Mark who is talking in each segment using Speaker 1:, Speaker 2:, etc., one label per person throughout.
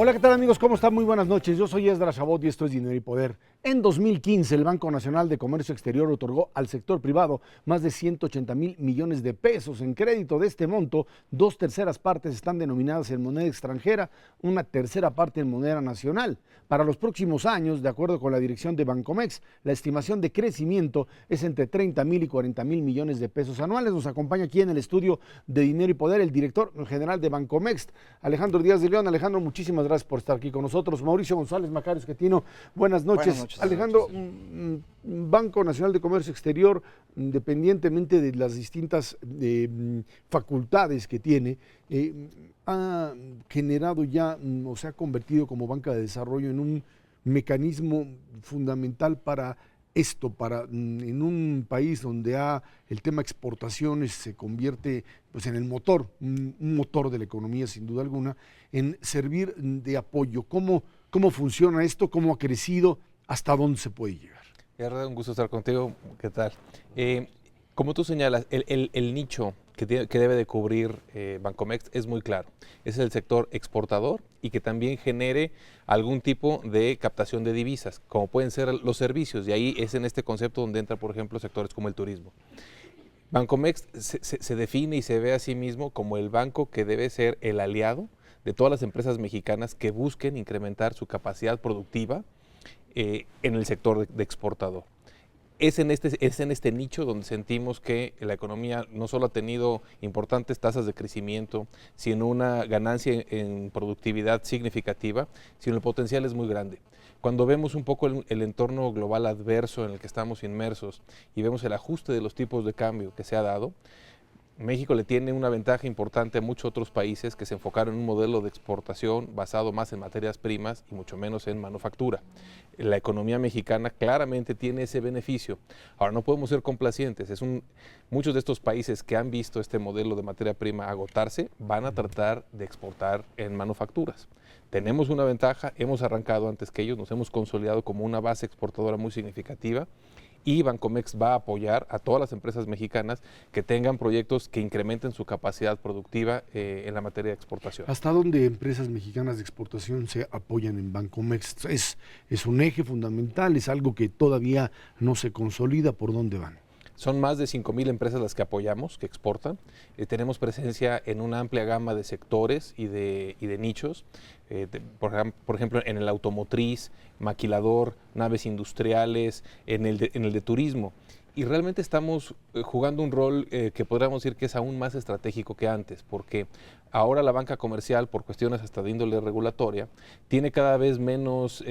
Speaker 1: Hola, ¿qué tal amigos? ¿Cómo están? Muy buenas noches. Yo soy Esdras Chabot y esto es Dinero y Poder. En 2015, el Banco Nacional de Comercio Exterior otorgó al sector privado más de 180,000 millones de pesos en crédito. De este monto, 2/3 partes están denominadas en moneda extranjera, una tercera parte en moneda nacional. Para los próximos años, de acuerdo con la dirección de Bancomext, la estimación de crecimiento es entre 30,000 y 40,000 millones de pesos anuales. Nos acompaña aquí en el estudio de Dinero y Poder el director general de Bancomext, Alejandro Díaz de León. Alejandro, muchísimas gracias por estar aquí con nosotros. Mauricio González Macario Esquetino, buenas noches.
Speaker 2: Buenas noches.
Speaker 1: Alejandro, Banco Nacional de Comercio Exterior, independientemente de las distintas facultades que tiene, ha generado ya o se ha convertido como banca de desarrollo en un mecanismo fundamental para esto, en un país donde el tema exportaciones se convierte pues, en el motor, un motor de la economía sin duda alguna, en servir de apoyo. ¿Cómo funciona esto? ¿Cómo ha crecido? ¿Hasta dónde se puede llegar?
Speaker 2: Un gusto estar contigo. ¿Qué tal? Como tú señalas, el nicho que debe de cubrir Bancomext es muy claro. Es el sector exportador y que también genere algún tipo de captación de divisas, como pueden ser los servicios. Y ahí es en este concepto donde entra, por ejemplo, sectores como el turismo. Bancomext se define y se ve a sí mismo como el banco que debe ser el aliado de todas las empresas mexicanas que busquen incrementar su capacidad productiva en el sector de exportador. Es en este nicho donde sentimos que la economía no solo ha tenido importantes tasas de crecimiento, sino una ganancia en productividad significativa, sino el potencial es muy grande. Cuando vemos un poco el entorno global adverso en el que estamos inmersos y vemos el ajuste de los tipos de cambio que se ha dado, México le tiene una ventaja importante a muchos otros países que se enfocaron en un modelo de exportación basado más en materias primas y mucho menos en manufactura. La economía mexicana claramente tiene ese beneficio. Ahora, no podemos ser complacientes. Muchos de estos países que han visto este modelo de materia prima agotarse van a tratar de exportar en manufacturas. Tenemos una ventaja, hemos arrancado antes que ellos, nos hemos consolidado como una base exportadora muy significativa. Y Bancomext va a apoyar a todas las empresas mexicanas que tengan proyectos que incrementen su capacidad productiva en la materia de exportación.
Speaker 1: ¿Hasta dónde empresas mexicanas de exportación se apoyan en Bancomext? ¿Es un eje fundamental? ¿Es algo que todavía no se consolida? ¿Por dónde van?
Speaker 2: Son más de 5,000 empresas las que apoyamos, que exportan. Tenemos presencia en una amplia gama de sectores y de nichos. Por ejemplo, en el automotriz, maquilador, naves industriales, en el de turismo. Y realmente estamos jugando un rol que podríamos decir que es aún más estratégico que antes, porque ahora la banca comercial, por cuestiones hasta de índole regulatoria, tiene cada vez menos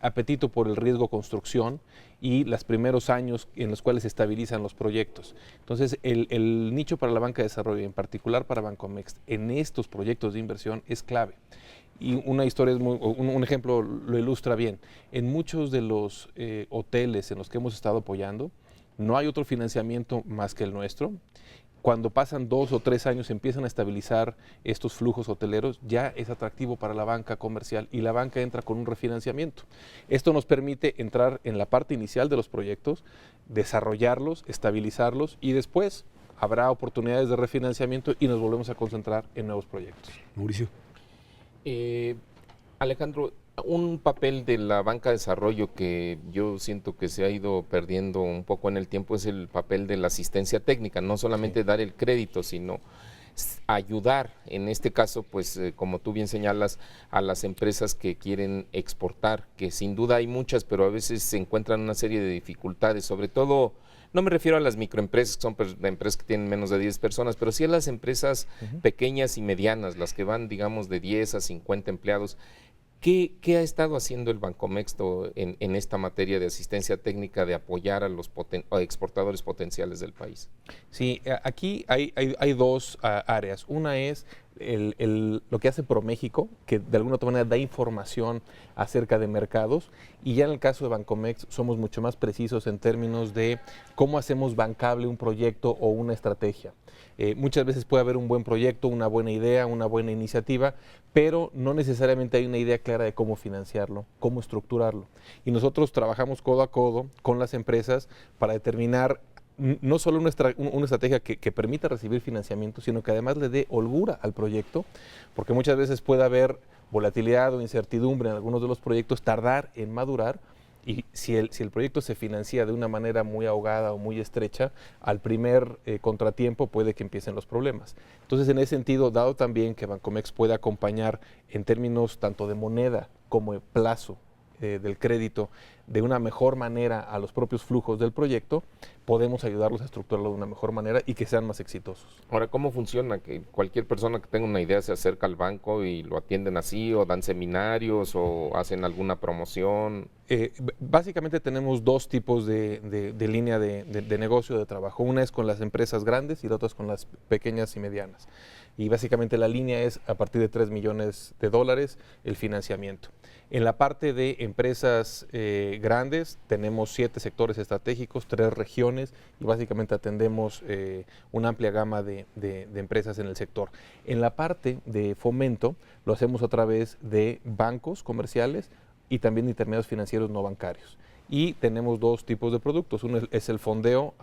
Speaker 2: apetito por el riesgo construcción y los primeros años en los cuales se estabilizan los proyectos. Entonces, el nicho para la banca de desarrollo, en particular para Bancomext, en estos proyectos de inversión es clave. Y una historia, un ejemplo lo ilustra bien. En muchos de los hoteles en los que hemos estado apoyando, no hay otro financiamiento más que el nuestro. Cuando pasan 2 o 3 años empiezan a estabilizar estos flujos hoteleros, ya es atractivo para la banca comercial y la banca entra con un refinanciamiento. Esto nos permite entrar en la parte inicial de los proyectos, desarrollarlos, estabilizarlos y después habrá oportunidades de refinanciamiento y nos volvemos a concentrar en nuevos proyectos.
Speaker 1: Mauricio.
Speaker 3: Alejandro, un papel de la banca de desarrollo que yo siento que se ha ido perdiendo un poco en el tiempo es el papel de la asistencia técnica, no solamente dar el crédito, sino ayudar, en este caso, pues como tú bien señalas, a las empresas que quieren exportar, que sin duda hay muchas, pero a veces se encuentran una serie de dificultades, sobre todo. No me refiero a las microempresas, que son empresas que tienen menos de 10 personas, pero sí a las empresas pequeñas y medianas, las que van, digamos, de 10 a 50 empleados. ¿Qué ha estado haciendo el Bancomext en esta materia de asistencia técnica de apoyar a los exportadores potenciales del país?
Speaker 2: Sí, aquí hay dos áreas. Una es lo que hace ProMéxico, que de alguna otra manera da información acerca de mercados, y ya en el caso de Bancomext somos mucho más precisos en términos de cómo hacemos bancable un proyecto o una estrategia. Muchas veces puede haber un buen proyecto, una buena idea, una buena iniciativa, pero no necesariamente hay una idea clara de cómo financiarlo, cómo estructurarlo. Y nosotros trabajamos codo a codo con las empresas para determinar no solo una estrategia que permita recibir financiamiento, sino que además le dé holgura al proyecto, porque muchas veces puede haber volatilidad o incertidumbre en algunos de los proyectos, tardar en madurar. Y si el proyecto se financia de una manera muy ahogada o muy estrecha, al primer contratiempo puede que empiecen los problemas. Entonces, en ese sentido, dado también que Bancomext puede acompañar en términos tanto de moneda como de plazo del crédito de una mejor manera a los propios flujos del proyecto, podemos ayudarlos a estructurarlo de una mejor manera y que sean más exitosos.
Speaker 3: Ahora, ¿cómo funciona? Que cualquier persona que tenga una idea se acerca al banco y lo atienden así, o dan seminarios, o hacen alguna promoción.
Speaker 2: Básicamente tenemos dos tipos de línea de negocio, de trabajo. Una es con las empresas grandes y la otra es con las pequeñas y medianas. Y básicamente la línea es a partir de $3 millones el financiamiento. En la parte de empresas grandes tenemos 7 sectores estratégicos, 3 regiones y básicamente atendemos una amplia gama de empresas en el sector. En la parte de fomento lo hacemos a través de bancos comerciales y también de intermediarios financieros no bancarios. Y tenemos 2 tipos de productos. Uno es el fondeo,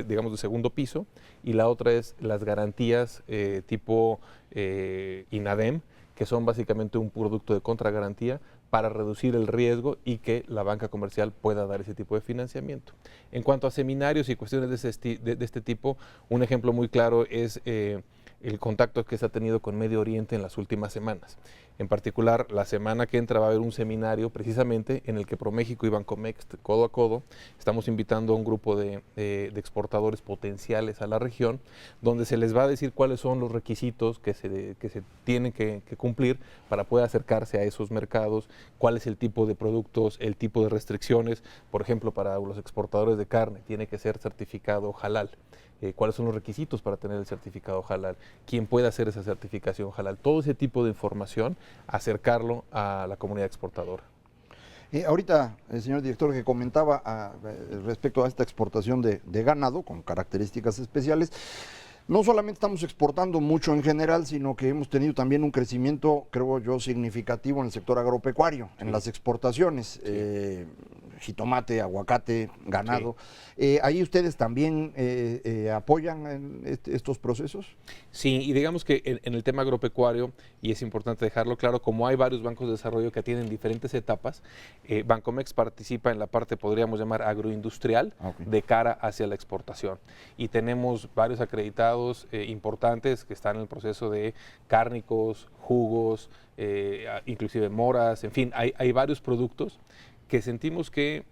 Speaker 2: digamos, de segundo piso, y la otra es las garantías tipo INADEM, que son básicamente un producto de contragarantía para reducir el riesgo y que la banca comercial pueda dar ese tipo de financiamiento. En cuanto a seminarios y cuestiones de este tipo, un ejemplo muy claro es el contacto que se ha tenido con Medio Oriente en las últimas semanas. En particular, la semana que entra va a haber un seminario precisamente en el que ProMéxico y Bancomext, codo a codo, estamos invitando a un grupo de exportadores potenciales a la región, donde se les va a decir cuáles son los requisitos que se tienen que cumplir para poder acercarse a esos mercados, cuál es el tipo de productos, el tipo de restricciones. Por ejemplo, para los exportadores de carne tiene que ser certificado halal. Cuáles son los requisitos para tener el certificado halal, quién puede hacer esa certificación halal, todo ese tipo de información, acercarlo a la comunidad exportadora.
Speaker 4: Ahorita, el señor director, que comentaba respecto a esta exportación de ganado con características especiales, no solamente estamos exportando mucho en general, sino que hemos tenido también un crecimiento, creo yo, significativo en el sector agropecuario, en las exportaciones, jitomate, aguacate, ganado. ¿Ahí ustedes también apoyan en estos procesos?
Speaker 2: Sí, y digamos que en el tema agropecuario, y es importante dejarlo claro, como hay varios bancos de desarrollo que tienen diferentes etapas, Bancomext participa en la parte, podríamos llamar, agroindustrial, de cara hacia la exportación. Y tenemos varios acreditados importantes que están en el proceso de cárnicos, jugos, inclusive moras, en fin, hay varios productos que sentimos que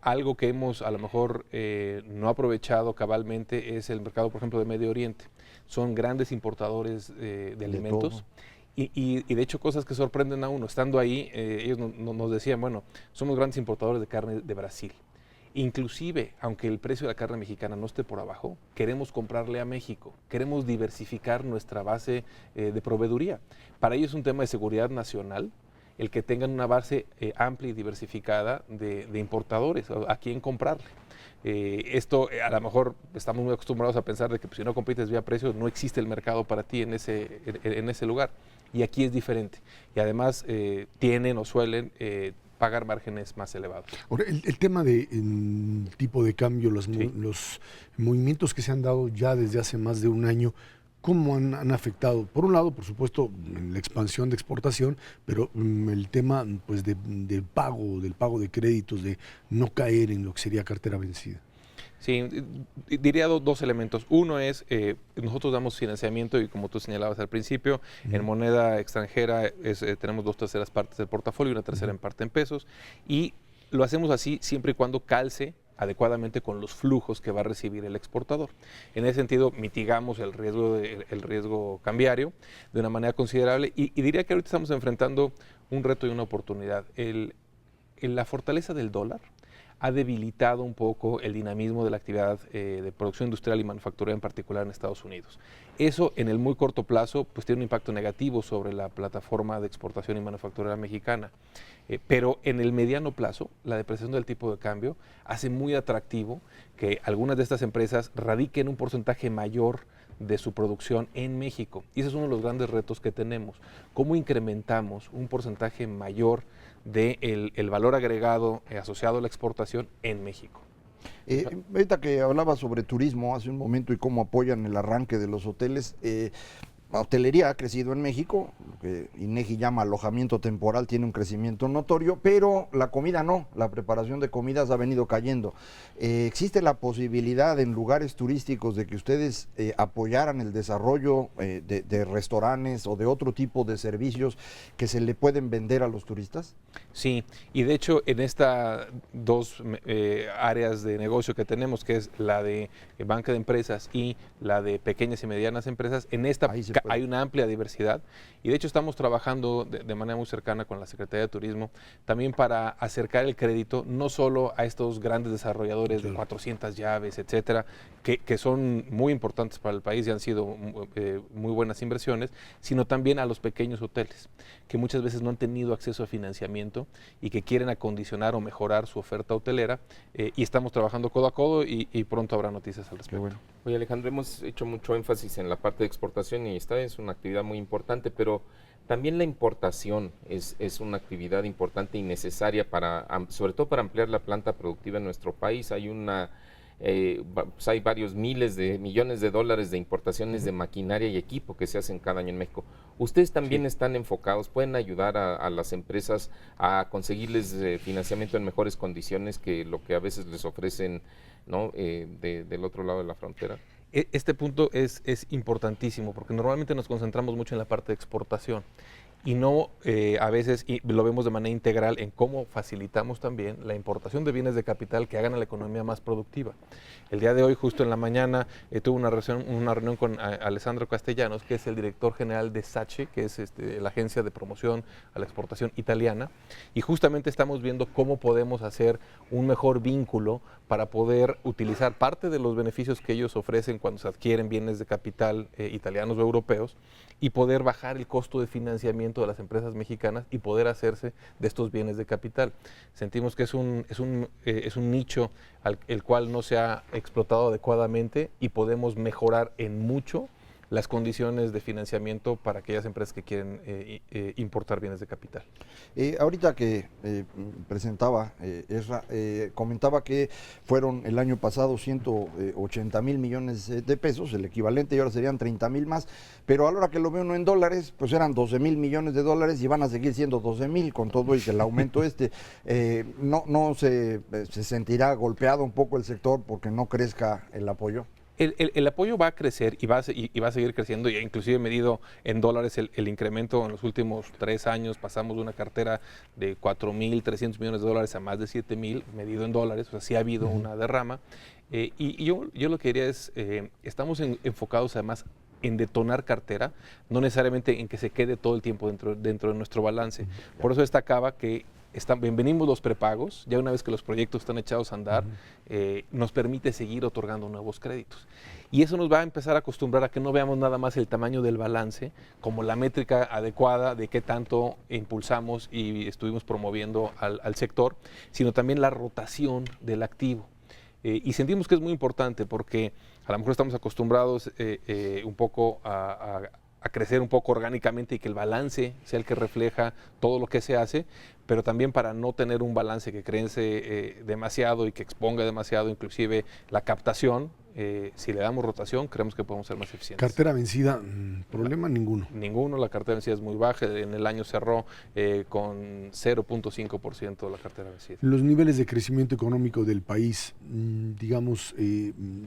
Speaker 2: algo que hemos a lo mejor no aprovechado cabalmente es el mercado, por ejemplo, de Medio Oriente. Son grandes importadores de alimentos. Y de hecho cosas que sorprenden a uno. Estando ahí, ellos nos decían, bueno, somos grandes importadores de carne de Brasil. Inclusive, aunque el precio de la carne mexicana no esté por abajo, queremos comprarle a México, queremos diversificar nuestra base de proveeduría. Para ellos es un tema de seguridad nacional el que tengan una base amplia y diversificada de importadores, a quién comprarle. Esto a lo mejor estamos muy acostumbrados a pensar de que pues, si no compites vía precios no existe el mercado para ti en ese lugar, y aquí es diferente, y además tienen o suelen pagar márgenes más elevados.
Speaker 1: Ahora, el tema del tipo de cambio, los movimientos que se han dado ya desde hace más de un año, ¿cómo han afectado? Por un lado, por supuesto, la expansión de exportación, pero el tema pues, del pago de créditos, de no caer en lo que sería cartera vencida.
Speaker 2: Sí, diría dos elementos. Uno es, nosotros damos financiamiento y como tú señalabas al principio, en moneda extranjera tenemos 2/3 partes del portafolio y una tercera en parte en pesos, y lo hacemos así siempre y cuando calce adecuadamente con los flujos que va a recibir el exportador. En ese sentido, mitigamos el riesgo cambiario de una manera considerable, y diría que ahorita estamos enfrentando un reto y una oportunidad. La fortaleza del dólar ha debilitado un poco el dinamismo de la actividad de producción industrial y manufacturera, en particular en Estados Unidos. Eso en el muy corto plazo pues tiene un impacto negativo sobre la plataforma de exportación y manufacturera mexicana, pero en el mediano plazo la depreciación del tipo de cambio hace muy atractivo que algunas de estas empresas radiquen un porcentaje mayor de su producción en México, y ese es uno de los grandes retos que tenemos. ¿Cómo incrementamos un porcentaje mayor del valor agregado asociado a la exportación en México?
Speaker 4: Ahorita que hablaba sobre turismo hace un momento y cómo apoyan el arranque de los hoteles, hotelería ha crecido en México, lo que INEGI llama alojamiento temporal, tiene un crecimiento notorio, pero la comida no, la preparación de comidas ha venido cayendo. ¿Existe la posibilidad en lugares turísticos de que ustedes apoyaran el desarrollo de restaurantes o de otro tipo de servicios que se le pueden vender a los turistas?
Speaker 2: Sí, y de hecho en estas dos áreas de negocio que tenemos, que es la de banca de empresas y la de pequeñas y medianas empresas, en esta hay una amplia diversidad y de hecho estamos trabajando de manera muy cercana con la Secretaría de Turismo también para acercar el crédito no solo a estos grandes desarrolladores de 400 llaves, etcétera, que son muy importantes para el país y han sido muy buenas inversiones, sino también a los pequeños hoteles, que muchas veces no han tenido acceso a financiamiento y que quieren acondicionar o mejorar su oferta hotelera y estamos trabajando codo a codo y pronto habrá noticias al respecto.
Speaker 4: Bueno.
Speaker 3: Oye, Alejandro, hemos hecho mucho énfasis en la parte de exportación y esta es una actividad muy importante, pero también la importación es una actividad importante y necesaria sobre todo para ampliar la planta productiva en nuestro país. Hay hay varios miles de millones de dólares de importaciones de maquinaria y equipo que se hacen cada año en México. Ustedes también están enfocados, pueden ayudar a las empresas a conseguirles financiamiento en mejores condiciones que lo que a veces les ofrecen, ¿no? Del otro lado de la frontera.
Speaker 2: Este punto es importantísimo porque normalmente nos concentramos mucho en la parte de exportación y no a veces lo vemos de manera integral en cómo facilitamos también la importación de bienes de capital que hagan a la economía más productiva. El día de hoy, justo en la mañana, tuve una reunión con Alessandro Castellanos, que es el director general de SACE, que es la agencia de promoción a la exportación italiana, y justamente estamos viendo cómo podemos hacer un mejor vínculo para poder utilizar parte de los beneficios que ellos ofrecen cuando se adquieren bienes de capital italianos o europeos y poder bajar el costo de financiamiento de las empresas mexicanas y poder hacerse de estos bienes de capital. Sentimos que es un nicho el cual no se ha explotado adecuadamente y podemos mejorar en mucho las condiciones de financiamiento para aquellas empresas que quieren importar bienes de capital.
Speaker 4: Ahorita que presentaba Ezra, comentaba que fueron el año pasado 180,000 millones de pesos, el equivalente, y ahora serían 30,000 más, pero a la hora que lo veo uno en dólares, pues eran 12,000 millones de dólares y van a seguir siendo 12,000 con todo y que el aumento no se sentirá golpeado un poco el sector porque no crezca el apoyo.
Speaker 2: El apoyo va a crecer y va a seguir creciendo, y inclusive medido en dólares el incremento en los últimos 3 años, pasamos de una cartera de 4,300 millones de dólares a más de 7,000 medido en dólares, o sea, sí ha habido una derrama. Y yo lo que diría es, estamos enfocados además en detonar cartera, no necesariamente en que se quede todo el tiempo dentro de nuestro balance. Por eso destacaba que venimos los prepagos, ya una vez que los proyectos están echados a andar, nos permite seguir otorgando nuevos créditos. Y eso nos va a empezar a acostumbrar a que no veamos nada más el tamaño del balance como la métrica adecuada de qué tanto impulsamos y estuvimos promoviendo al sector, sino también la rotación del activo. Y sentimos que es muy importante porque a lo mejor estamos acostumbrados un poco a crecer un poco orgánicamente y que el balance sea el que refleja todo lo que se hace, pero también para no tener un balance que crece demasiado y que exponga demasiado inclusive la captación. Si le damos rotación, creemos que podemos ser más eficientes.
Speaker 1: Cartera vencida, problema ninguno.
Speaker 2: Ninguno, la cartera vencida es muy baja, en el año cerró con 0.5% de la cartera vencida.
Speaker 1: Los niveles de crecimiento económico del país, digamos,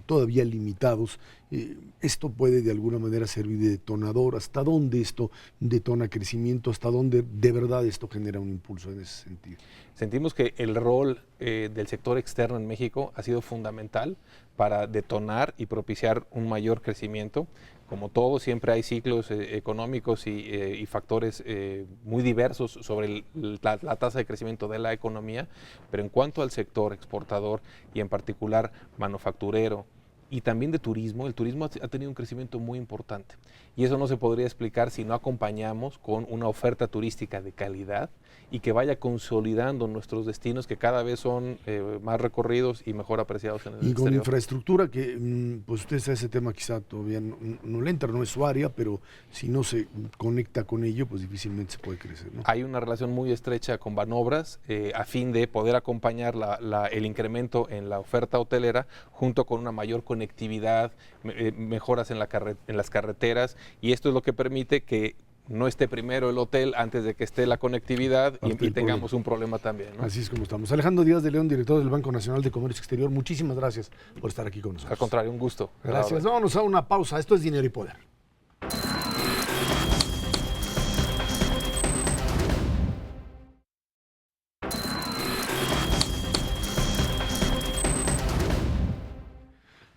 Speaker 1: todavía limitados, ¿esto puede de alguna manera servir de detonador? ¿Hasta dónde esto detona crecimiento? ¿Hasta dónde de verdad esto genera un impulso en ese sentido?
Speaker 2: Sentimos que el rol del sector externo en México ha sido fundamental para detonar y propiciar un mayor crecimiento. Como todo, siempre hay ciclos económicos y factores muy diversos sobre la tasa de crecimiento de la economía, pero en cuanto al sector exportador y en particular manufacturero, y también de turismo, el turismo ha tenido un crecimiento muy importante. Y eso no se podría explicar si no acompañamos con una oferta turística de calidad y que vaya consolidando nuestros destinos que cada vez son más recorridos y mejor apreciados en el exterior.
Speaker 1: Y con infraestructura que, pues usted sabe, ese tema quizá todavía no le entra, no es su área, pero si no se conecta con ello, pues difícilmente se puede crecer, ¿no?
Speaker 2: Hay una relación muy estrecha con Banobras a fin de poder acompañar el incremento en la oferta hotelera junto con una mayor conectividad conectividad, mejoras en las carreteras, y esto es lo que permite que no esté primero el hotel antes de que esté la conectividad y tengamos un problema también, ¿no?
Speaker 1: Así es como estamos. Alejandro Díaz de León, director del Banco Nacional de Comercio Exterior, muchísimas gracias por estar aquí con nosotros.
Speaker 2: Al contrario, un gusto.
Speaker 1: Gracias. Vámonos a una pausa. Esto es Dinero y Poder.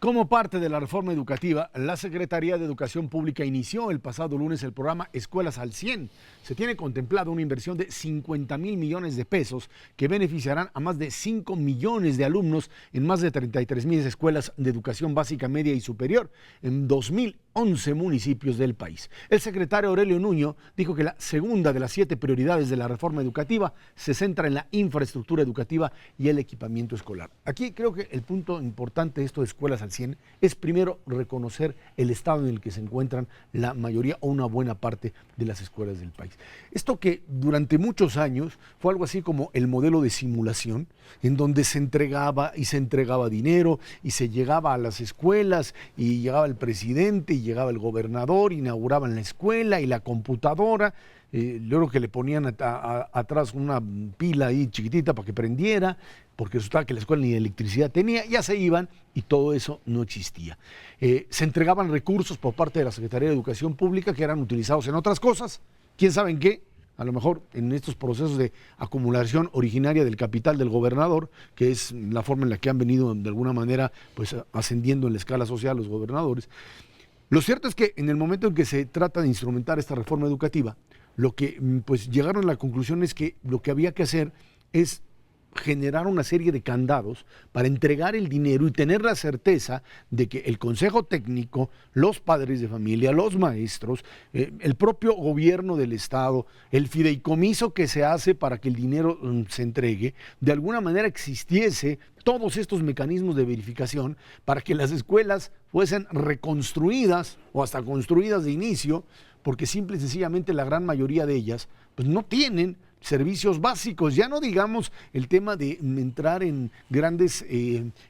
Speaker 1: Como parte de la reforma educativa, la Secretaría de Educación Pública inició el pasado lunes el programa Escuelas al 100. Se tiene contemplado una inversión de 50,000 millones de pesos que beneficiarán a más de 5 millones de alumnos en más de 33,000 escuelas de educación básica, media y superior en 2011 municipios del país. El secretario Aurelio Nuño dijo que la segunda de las 7 prioridades de la reforma educativa se centra en la infraestructura educativa y el equipamiento escolar. Aquí creo que el punto importante de esto de Escuelas al 100 es primero reconocer el estado en el que se encuentran la mayoría o una buena parte de las escuelas del país. Esto que durante muchos años fue algo así como el modelo de simulación, en donde se entregaba dinero y se llegaba a las escuelas y llegaba el presidente y llegaba el gobernador, inauguraban la escuela y la computadora. Yo creo que le ponían atrás una pila ahí chiquitita para que prendiera, porque resultaba que la escuela ni electricidad tenía, ya se iban y todo eso no existía. Se entregaban recursos por parte de la Secretaría de Educación Pública que eran utilizados en otras cosas. ¿Quién sabe en qué? A lo mejor en estos procesos de acumulación originaria del capital del gobernador, que es la forma en la que han venido de alguna manera pues ascendiendo en la escala social los gobernadores. Lo cierto es que en el momento en que se trata de instrumentar esta reforma educativa, lo que pues llegaron a la conclusión es que lo que había que hacer es generar una serie de candados para entregar el dinero y tener la certeza de que el Consejo Técnico, los padres de familia, los maestros, el propio gobierno del Estado, el fideicomiso que se hace para que el dinero se entregue, de alguna manera existiese todos estos mecanismos de verificación para que las escuelas fuesen reconstruidas o hasta construidas de inicio, porque simple y sencillamente la gran mayoría de ellas pues no tienen servicios básicos, ya no digamos el tema de entrar en grandes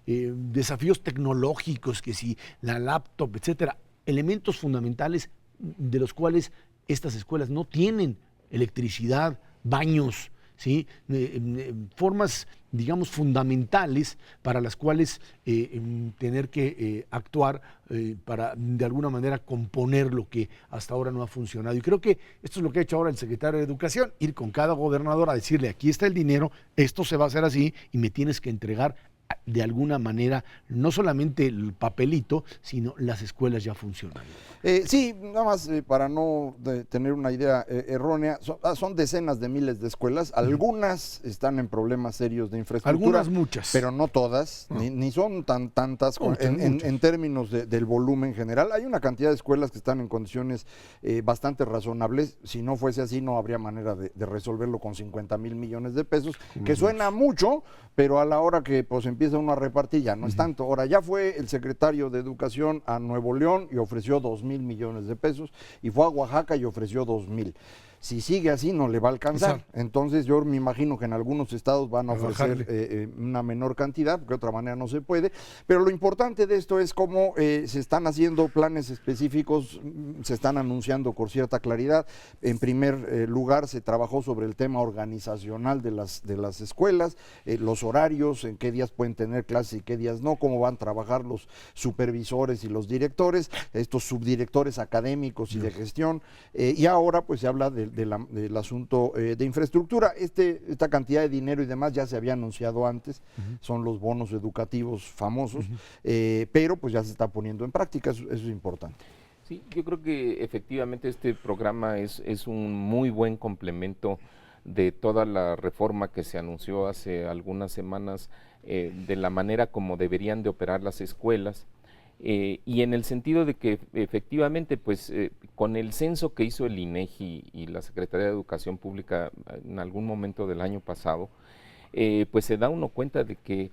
Speaker 1: desafíos tecnológicos, que si la laptop, etcétera, elementos fundamentales de los cuales estas escuelas no tienen: electricidad, baños, ¿sí? Formas, digamos, fundamentales para las cuales tener que actuar para de alguna manera componer lo que hasta ahora no ha funcionado. Y creo que esto es lo que ha hecho ahora el secretario de Educación, ir con cada gobernador a decirle: aquí está el dinero, esto se va a hacer así y me tienes que entregar de alguna manera no solamente el papelito, sino las escuelas ya funcionan.
Speaker 4: Sí, nada más para no tener una idea errónea, son decenas de miles de escuelas, algunas están en problemas serios de infraestructura.
Speaker 1: Algunas, muchas.
Speaker 4: Pero no todas, ni son tantas en términos del volumen general. Hay una cantidad de escuelas que están en condiciones bastante razonables. Si no fuese así, no habría manera de resolverlo con 50,000 millones de pesos, que suena mucho, pero a la hora que pues empieza uno a repartir ya no es tanto. Ahora, ya fue el secretario de Educación a Nuevo León y ofreció 2,000 millones de pesos, y fue a Oaxaca y ofreció 2,000. Si sigue así no le va a alcanzar. Exacto. Entonces yo me imagino que en algunos estados van a ofrecer una menor cantidad, porque de otra manera no se puede. Pero lo importante de esto es cómo se están haciendo planes específicos, se están anunciando con cierta claridad. En primer lugar, se trabajó sobre el tema organizacional de las escuelas, los horarios, en qué días pueden tener clases y qué días no, cómo van a trabajar los supervisores y los directores, estos subdirectores académicos y de gestión. Y ahora pues se habla del asunto de infraestructura. Esta cantidad de dinero y demás ya se había anunciado antes, son los bonos educativos famosos, pero pues ya se está poniendo en práctica, eso es importante.
Speaker 3: Sí, yo creo que efectivamente este programa es un muy buen complemento de toda la reforma que se anunció hace algunas semanas, de la manera como deberían de operar las escuelas. Y en el sentido de que efectivamente pues con el censo que hizo el INEGI y la Secretaría de Educación Pública en algún momento del año pasado, pues se da uno cuenta de que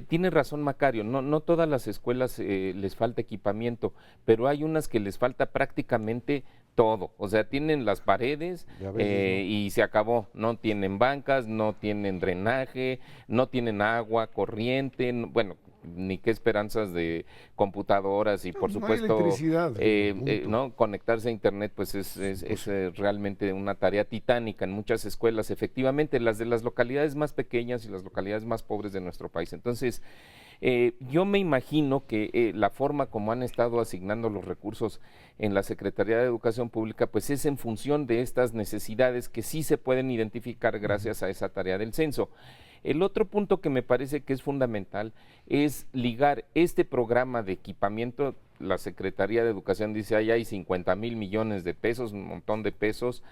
Speaker 3: tiene razón Macario, no todas las escuelas les falta equipamiento, pero hay unas que les falta prácticamente todo, o sea, tienen las paredes y se acabó, no tienen bancas, no tienen drenaje, no tienen agua corriente, bueno, ni qué esperanzas de computadoras y por
Speaker 1: No hay
Speaker 3: supuesto
Speaker 1: electricidad, punto.
Speaker 3: ¿no? Conectarse a internet pues es realmente una tarea titánica en muchas escuelas, efectivamente las de las localidades más pequeñas y las localidades más pobres de nuestro país. Entonces, yo me imagino que la forma como han estado asignando los recursos en la Secretaría de Educación Pública, pues es en función de estas necesidades que sí se pueden identificar gracias a esa tarea del censo. El otro punto que me parece que es fundamental es ligar este programa de equipamiento. La Secretaría de Educación dice, ahí hay 50,000 millones de pesos, un montón de pesos,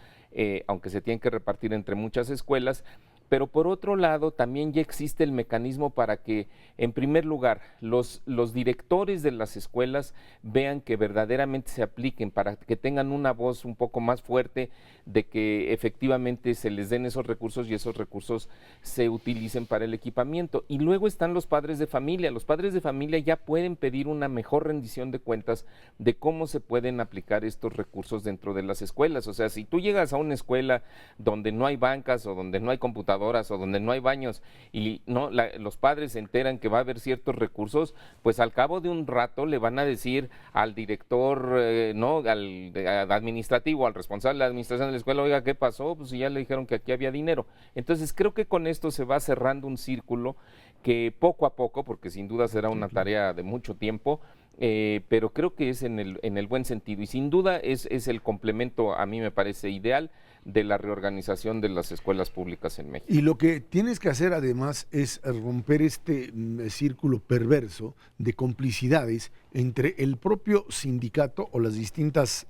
Speaker 3: aunque se tienen que repartir entre muchas escuelas. Pero por otro lado, también ya existe el mecanismo para que, en primer lugar, los directores de las escuelas vean que verdaderamente se apliquen, para que tengan una voz un poco más fuerte de que efectivamente se les den esos recursos y esos recursos se utilicen para el equipamiento. Y luego están los padres de familia. Los padres de familia ya pueden pedir una mejor rendición de cuentas de cómo se pueden aplicar estos recursos dentro de las escuelas. O sea, si tú llegas a una escuela donde no hay bancas o donde no hay computadoras, o donde no hay baños y los padres se enteran que va a haber ciertos recursos, pues al cabo de un rato le van a decir al director, al administrativo, al responsable de la administración de la escuela, oiga, ¿qué pasó? Pues ya le dijeron que aquí había dinero. Entonces creo que con esto se va cerrando un círculo que poco a poco, porque sin duda será una tarea de mucho tiempo, pero creo que es en el buen sentido y sin duda es el complemento, a mí me parece ideal, de la reorganización de las escuelas públicas en México.
Speaker 1: Y lo que tienes que hacer además es romper este círculo perverso de complicidades entre el propio sindicato o las distintas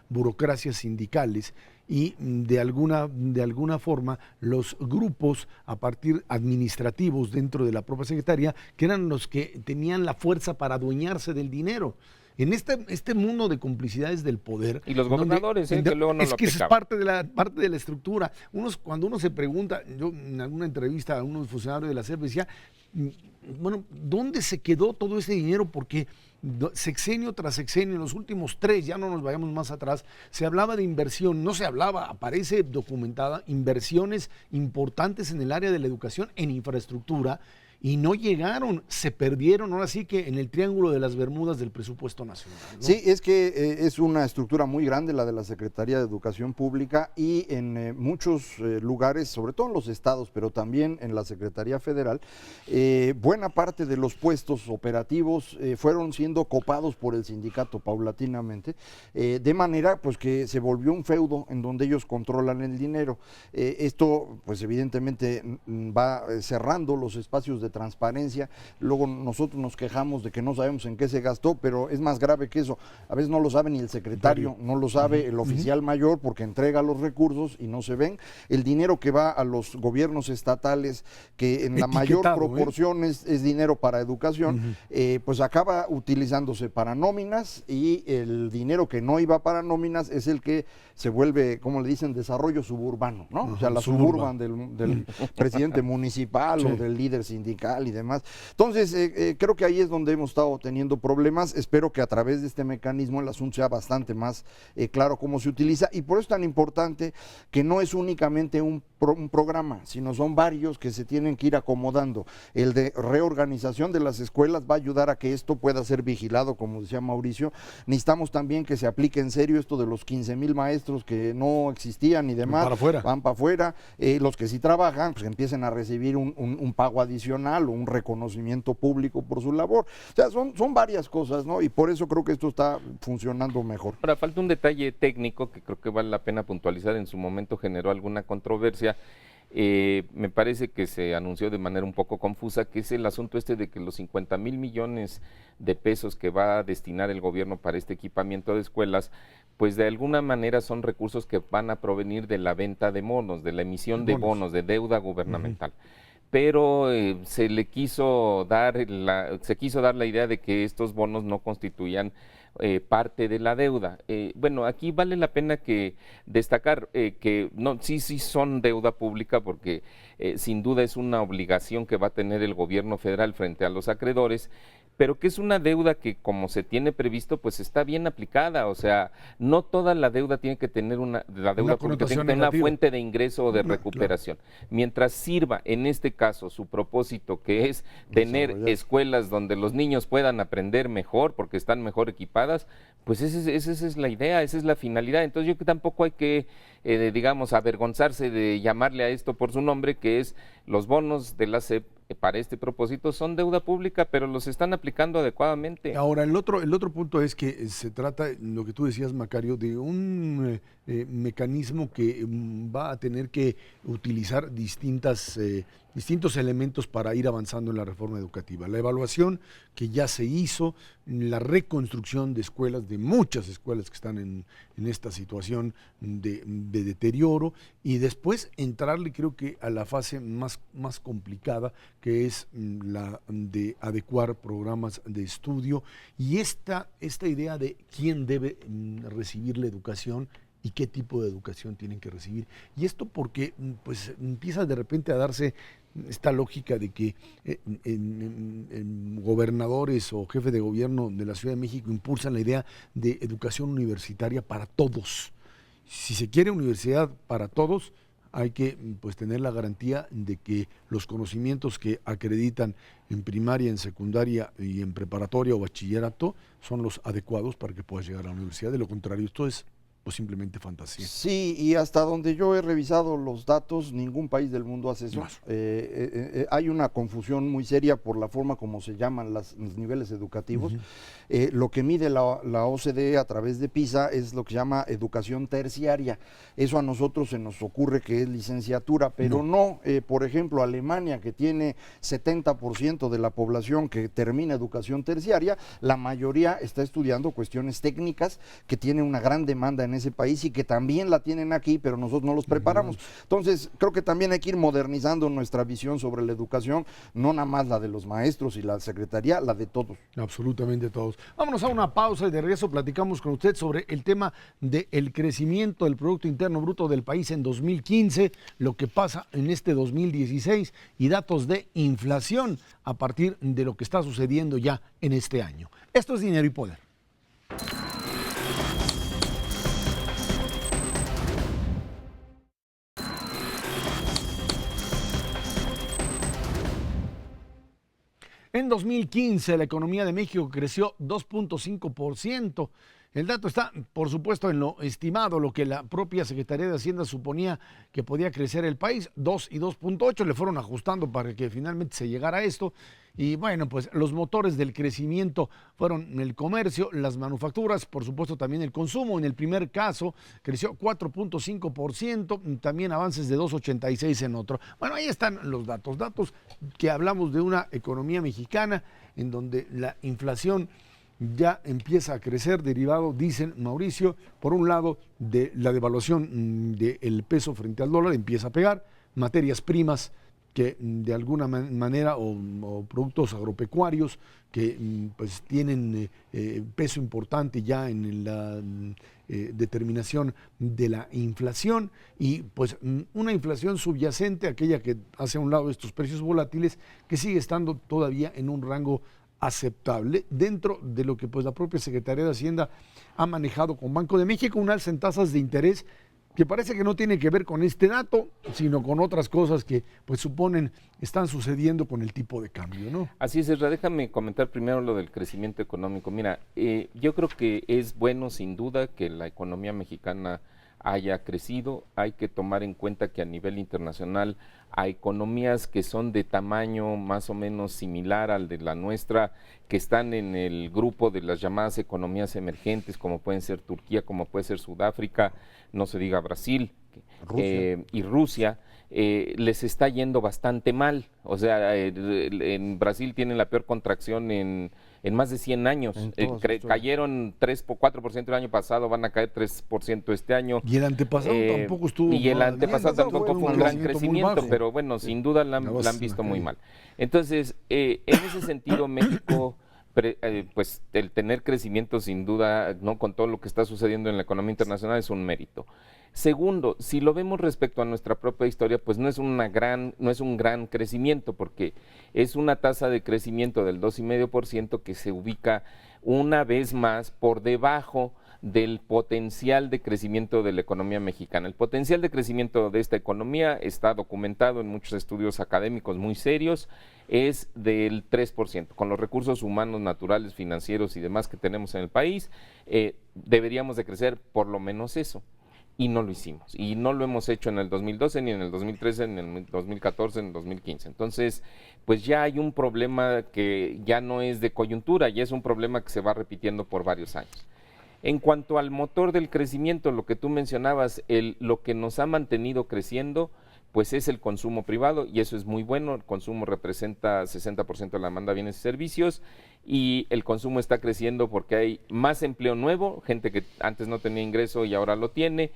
Speaker 1: burocracias sindicales y de alguna forma los grupos a partir administrativos dentro de la propia secretaría, que eran los que tenían la fuerza para adueñarse del dinero. En este mundo de complicidades del poder.
Speaker 3: Y los gobernadores, que luego no
Speaker 1: es
Speaker 3: lo
Speaker 1: que eso es
Speaker 3: aplicaban.
Speaker 1: parte de la estructura. Cuando uno se pregunta, yo en alguna entrevista a unos funcionarios de la SEP decía, bueno, ¿dónde se quedó todo ese dinero? Porque sexenio tras sexenio, en los últimos 3, ya no nos vayamos más atrás, se hablaba de inversión, no se hablaba, aparece documentada, inversiones importantes en el área de la educación, en infraestructura, y no llegaron, se perdieron, ahora sí que en el triángulo de las Bermudas del presupuesto nacional, ¿no?
Speaker 4: Sí, es que es una estructura muy grande la de la Secretaría de Educación Pública y en muchos lugares, sobre todo en los estados, pero también en la Secretaría Federal, buena parte de los puestos operativos fueron siendo copados por el sindicato paulatinamente, de manera pues que se volvió un feudo en donde ellos controlan el dinero. Esto pues evidentemente va cerrando los espacios de transparencia. Luego nosotros nos quejamos de que no sabemos en qué se gastó, pero es más grave que eso. A veces no lo sabe ni el secretario, no lo sabe el oficial mayor porque entrega los recursos y no se ven. El dinero que va a los gobiernos estatales, que en la mayor proporción es dinero para educación, pues acaba utilizándose para nóminas y el dinero que no iba para nóminas es el que se vuelve, como le dicen, desarrollo suburbano, ¿no? O sea, la suburban del presidente municipal o del líder sindical y demás. Entonces, creo que ahí es donde hemos estado teniendo problemas. Espero que a través de este mecanismo el asunto sea bastante más claro cómo se utiliza y por eso es tan importante que no es únicamente un programa, sino son varios que se tienen que ir acomodando. El de reorganización de las escuelas va a ayudar a que esto pueda ser vigilado, como decía Mauricio. Necesitamos también que se aplique en serio esto de los 15,000 maestros que no existían y demás, van para afuera. Los que sí trabajan, pues empiecen a recibir un pago adicional o un reconocimiento público por su labor. O sea, son varias cosas, ¿no? Y por eso creo que esto está funcionando mejor.
Speaker 3: Ahora, falta un detalle técnico que creo que vale la pena puntualizar. En su momento generó alguna controversia. Me parece que se anunció de manera un poco confusa, que es el asunto de que los 50,000 millones de pesos que va a destinar el gobierno para este equipamiento de escuelas, pues de alguna manera son recursos que van a provenir de la venta de bonos, de la emisión de bonos, de deuda gubernamental. Pero se quiso dar la idea de que estos bonos no constituían parte de la deuda. Bueno, aquí vale la pena que destacar que sí son deuda pública porque sin duda es una obligación que va a tener el gobierno federal frente a los acreedores, pero que es una deuda que como se tiene previsto, pues está bien aplicada, o sea, no toda la deuda tiene que tener la deuda pública tiene que tener una fuente de ingreso o de recuperación. Claro. Mientras sirva, en este caso, su propósito, que es tener escuelas donde los niños puedan aprender mejor porque están mejor equipadas, pues esa es la idea, esa es la finalidad. Entonces yo creo que tampoco hay que, digamos, avergonzarse de llamarle a esto por su nombre, que es los bonos de la SEP para este propósito son deuda pública, pero los están aplicando adecuadamente.
Speaker 1: Ahora, el otro punto es que se trata, lo que tú decías, Macario, de un mecanismo que va a tener que utilizar distintos elementos para ir avanzando en la reforma educativa. La evaluación que ya se hizo, la reconstrucción de escuelas, de muchas escuelas que están en esta situación de deterioro, y después entrarle, creo que, a la fase más complicada, que es la de adecuar programas de estudio, y esta idea de quién debe recibir la educación y qué tipo de educación tienen que recibir. Y esto porque pues empieza de repente a darse esta lógica de que gobernadores o jefes de gobierno de la Ciudad de México impulsan la idea de educación universitaria para todos. Si se quiere universidad para todos, hay que pues tener la garantía de que los conocimientos que acreditan en primaria, en secundaria y en preparatoria o bachillerato son los adecuados para que puedas llegar a la universidad. De lo contrario, esto es pues simplemente fantasía.
Speaker 4: Sí, y hasta donde yo he revisado los datos, ningún país del mundo hace eso. Hay una confusión muy seria por la forma como se llaman los niveles educativos. Lo que mide la OCDE a través de PISA es lo que se llama educación terciaria. Eso a nosotros se nos ocurre que es licenciatura, pero no. Por ejemplo, Alemania, que tiene 70% de la población que termina educación terciaria, la mayoría está estudiando cuestiones técnicas que tiene una gran demanda en ese país y que también la tienen aquí, pero nosotros no los preparamos. Entonces, creo que también hay que ir modernizando nuestra visión sobre la educación, no nada más la de los maestros y la secretaría, la de todos.
Speaker 1: Absolutamente todos. Vámonos a una pausa y de regreso platicamos con usted sobre el tema del crecimiento del Producto Interno Bruto del país en 2015, lo que pasa en este 2016 y datos de inflación a partir de lo que está sucediendo ya en este año. Esto es Dinero y Poder. En 2015 la economía de México creció 2.5%. El dato está, por supuesto, en lo estimado, lo que la propia Secretaría de Hacienda suponía que podía crecer el país, 2 y 2.8, le fueron ajustando para que finalmente se llegara a esto. Y bueno, pues los motores del crecimiento fueron el comercio, las manufacturas, por supuesto también el consumo. En el primer caso creció 4.5%, también avances de 2.86 en otro. Bueno, ahí están los datos que hablamos de una economía mexicana en donde la inflación ya empieza a crecer, derivado, dicen Mauricio, por un lado de la devaluación del peso frente al dólar, empieza a pegar, materias primas que de alguna manera o productos agropecuarios que pues tienen peso importante ya en la determinación de la inflación, y pues una inflación subyacente, aquella que hace a un lado estos precios volátiles, que sigue estando todavía en un rango aceptable dentro de lo que pues la propia Secretaría de Hacienda ha manejado con Banco de México, un alza en tasas de interés que parece que no tiene que ver con este dato, sino con otras cosas que pues suponen están sucediendo con el tipo de cambio, ¿no?
Speaker 3: Así es, Ezra, déjame comentar primero lo del crecimiento económico. Mira, yo creo que es bueno sin duda que la economía mexicana haya crecido. Hay que tomar en cuenta que a nivel internacional a economías que son de tamaño más o menos similar al de la nuestra, que están en el grupo de las llamadas economías emergentes, como pueden ser Turquía, como puede ser Sudáfrica, no se diga Brasil y Rusia, les está yendo bastante mal. O sea, en Brasil tienen la peor contracción en más de 100 años. Cayeron 4% el año pasado, van a caer 3% este año.
Speaker 1: Y el antepasado tampoco estuvo.
Speaker 3: Y el antepasado tampoco fue un gran crecimiento, pero bueno, sin duda la han visto muy mal. Entonces, en ese sentido, México pues el tener crecimiento sin duda, no con todo lo que está sucediendo en la economía internacional, es un mérito. Segundo, si lo vemos respecto a nuestra propia historia, pues no es un gran crecimiento, porque es una tasa de crecimiento del 2,5% que se ubica una vez más por debajo del potencial de crecimiento de la economía mexicana. El potencial de crecimiento de esta economía está documentado en muchos estudios académicos muy serios, es del 3%. Con los recursos humanos, naturales, financieros y demás que tenemos en el país, deberíamos de crecer por lo menos eso. Y no lo hicimos. Y no lo hemos hecho en el 2012, ni en el 2013, ni en el 2014, ni en el 2015. Entonces, pues ya hay un problema que ya no es de coyuntura, ya es un problema que se va repitiendo por varios años. En cuanto al motor del crecimiento, lo que tú mencionabas, lo que nos ha mantenido creciendo, pues es el consumo privado, y eso es muy bueno. El consumo representa 60% de la demanda de bienes y servicios, y el consumo está creciendo porque hay más empleo nuevo, gente que antes no tenía ingreso y ahora lo tiene,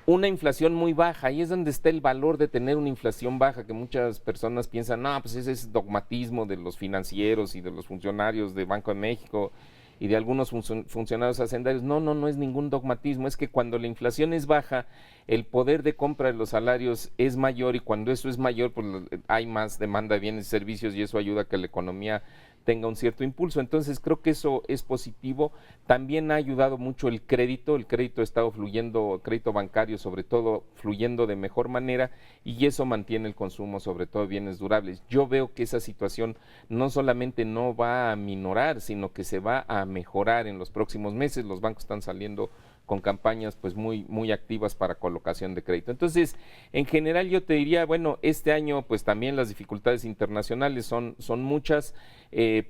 Speaker 3: una inflación muy baja, y es donde está el valor de tener una inflación baja, que muchas personas piensan, no, pues ese es dogmatismo de los financieros y de los funcionarios de Banco de México y de algunos funcionarios hacendarios. No es ningún dogmatismo, es que cuando la inflación es baja, el poder de compra de los salarios es mayor, y cuando eso es mayor, pues hay más demanda de bienes y servicios, y eso ayuda a que la economía tenga un cierto impulso. Entonces creo que eso es positivo. También ha ayudado mucho el crédito ha estado fluyendo, crédito bancario sobre todo, fluyendo de mejor manera, y eso mantiene el consumo, sobre todo bienes durables. Yo veo que esa situación no solamente no va a minorar, sino que se va a mejorar en los próximos meses. Los bancos están saliendo con campañas pues muy activas para colocación de crédito. Entonces, en general yo te diría, bueno, este año pues también las dificultades internacionales son muchas.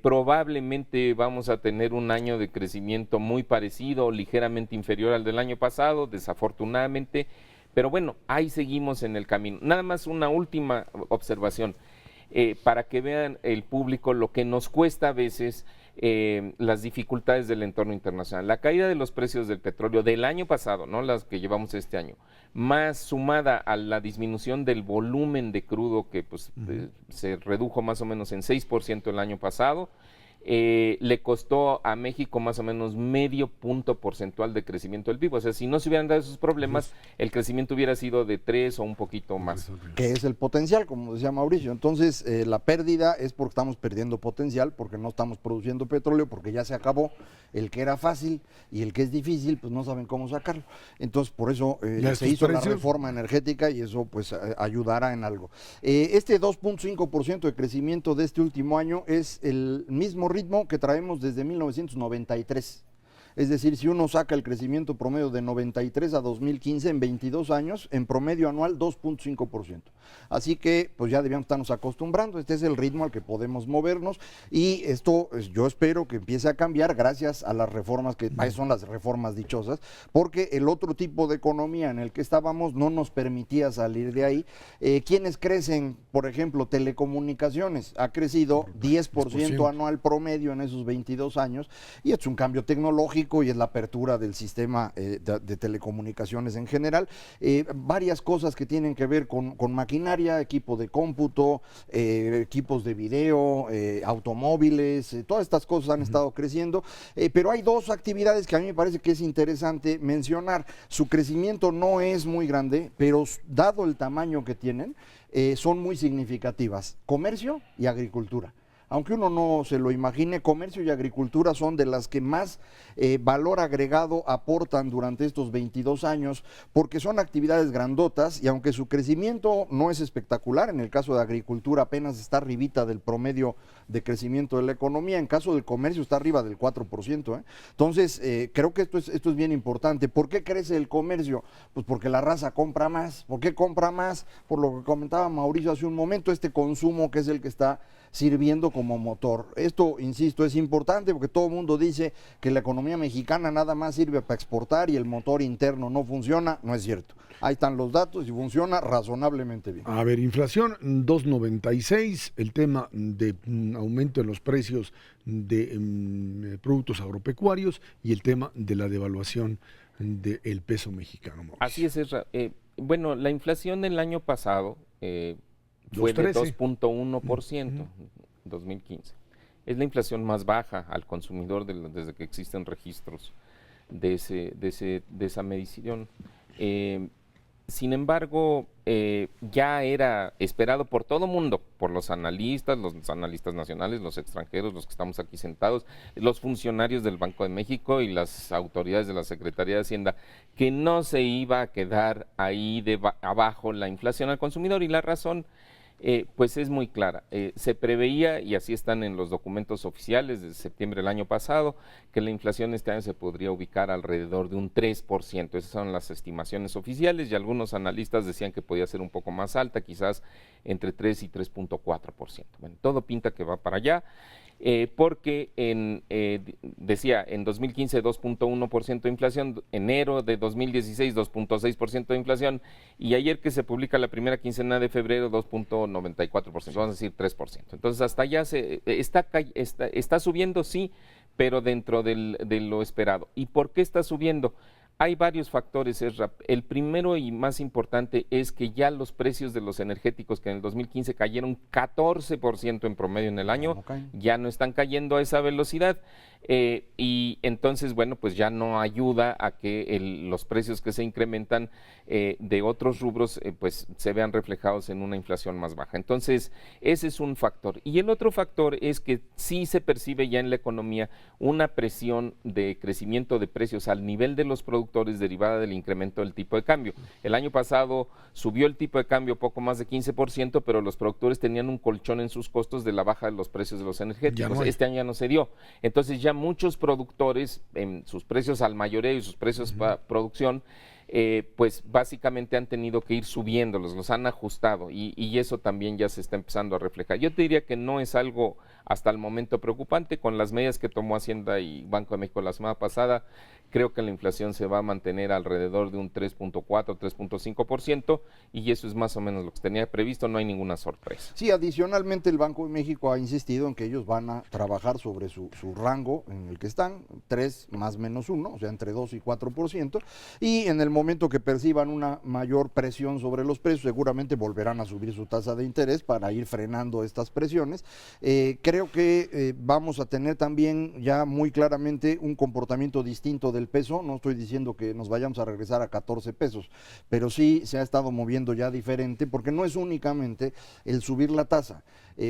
Speaker 3: Probablemente vamos a tener un año de crecimiento muy parecido o ligeramente inferior al del año pasado, desafortunadamente, pero bueno, ahí seguimos en el camino. Nada más una última observación, para que vean el público lo que nos cuesta a veces las dificultades del entorno internacional. La caída de los precios del petróleo del año pasado, no las que llevamos este año, más sumada a la disminución del volumen de crudo, que pues, se redujo más o menos en 6% el año pasado, le costó a México más o menos medio punto porcentual de crecimiento del PIB. O sea, si no se hubieran dado esos problemas, el crecimiento hubiera sido de 3 o un poquito más.
Speaker 4: Que es el potencial, como decía Mauricio. Entonces, la pérdida es porque estamos perdiendo potencial, porque no estamos produciendo petróleo, porque ya se acabó el que era fácil, y el que es difícil, pues no saben cómo sacarlo. Entonces, por eso se hizo la reforma energética, y eso pues ayudará en algo. Este 2.5% de crecimiento de este último año es el mismo ritmo que traemos desde 1993. Es decir, si uno saca el crecimiento promedio de 93 a 2015, en 22 años, en promedio anual 2.5%. Así que pues ya debíamos estarnos acostumbrando, este es el ritmo al que podemos movernos, y esto yo espero que empiece a cambiar gracias a las reformas, que son las reformas dichosas, porque el otro tipo de economía en el que estábamos no nos permitía salir de ahí. ¿Quiénes crecen? Por ejemplo, telecomunicaciones, ha crecido 10% anual promedio en esos 22 años, y es un cambio tecnológico, y es la apertura del sistema de telecomunicaciones en general. Varias cosas que tienen que ver con maquinaria, equipo de cómputo, equipos de video, automóviles, todas estas cosas han estado creciendo, pero hay dos actividades que a mí me parece que es interesante mencionar. Su crecimiento no es muy grande, pero dado el tamaño que tienen, son muy significativas: comercio y agricultura. Aunque uno no se lo imagine, comercio y agricultura son de las que más valor agregado aportan durante estos 22 años, porque son actividades grandotas, y aunque su crecimiento no es espectacular, en el caso de agricultura apenas está arribita del promedio de crecimiento de la economía, en caso del comercio está arriba del 4%. Entonces, creo que esto es bien importante. ¿Por qué crece el comercio? Pues porque la raza compra más. ¿Por qué compra más? Por lo que comentaba Mauricio hace un momento, este consumo que es el que está sirviendo como motor. Esto, insisto, es importante porque todo el mundo dice que la economía mexicana nada más sirve para exportar y el motor interno no funciona. No es cierto. Ahí están los datos y funciona razonablemente bien.
Speaker 1: A ver, inflación 2.96, el tema de aumento en los precios de productos agropecuarios y el tema de la devaluación del peso mexicano. Mauricio.
Speaker 3: Así es, Ezra. Bueno, la inflación del año pasado fue de 2.1% en 2015. Es la inflación más baja al consumidor desde que existen registros de esa medición. Sin embargo, ya era esperado por todo mundo, por los analistas nacionales, los extranjeros, los que estamos aquí sentados, los funcionarios del Banco de México y las autoridades de la Secretaría de Hacienda, que no se iba a quedar ahí abajo la inflación al consumidor, y la razón pues es muy clara. Se preveía, y así están en los documentos oficiales de septiembre del año pasado, que la inflación este año se podría ubicar alrededor de un 3%. Esas son las estimaciones oficiales, y algunos analistas decían que podía ser un poco más alta, quizás entre 3 y 3.4%. Bueno, todo pinta que va para allá. Porque decía en 2015 2.1% de inflación, enero de 2016 2.6% de inflación, y ayer que se publica la primera quincena de febrero 2.94%, vamos a decir 3%. Entonces hasta allá está subiendo, sí, pero dentro de lo esperado. ¿Y por qué está subiendo? Hay varios factores, Ezra. El primero y más importante es que ya los precios de los energéticos, que en el 2015 cayeron 14% en promedio en el año, ya no están cayendo a esa velocidad. Y entonces, bueno, pues ya no ayuda a que los precios que se incrementan de otros rubros pues se vean reflejados en una inflación más baja. Entonces, ese es un factor. Y el otro factor es que sí se percibe ya en la economía una presión de crecimiento de precios al nivel de los productores derivada del incremento del tipo de cambio. El año pasado subió el tipo de cambio poco más de 15%, pero los productores tenían un colchón en sus costos de la baja de los precios de los energéticos. Este año ya no se dio. Entonces ya muchos productores en sus precios al mayoreo y sus precios para producción pues básicamente han tenido que ir subiéndolos, los han ajustado, y eso también ya se está empezando a reflejar. Yo te diría que no es algo hasta el momento preocupante. Con las medidas que tomó Hacienda y Banco de México la semana pasada, creo que la inflación se va a mantener alrededor de un 3.4, 3.5%, y eso es más o menos lo que se tenía previsto, no hay ninguna sorpresa.
Speaker 4: Sí, adicionalmente el Banco de México ha insistido en que ellos van a trabajar sobre su rango en el que están, 3 más menos 1, o sea, entre 2 y 4%, y en el momento que perciban una mayor presión sobre los precios, seguramente volverán a subir su tasa de interés para ir frenando estas presiones. Creo que vamos a tener también ya muy claramente un comportamiento distinto del peso. No estoy diciendo que nos vayamos a regresar a 14 pesos, pero sí se ha estado moviendo ya diferente, porque no es únicamente el subir la tasa.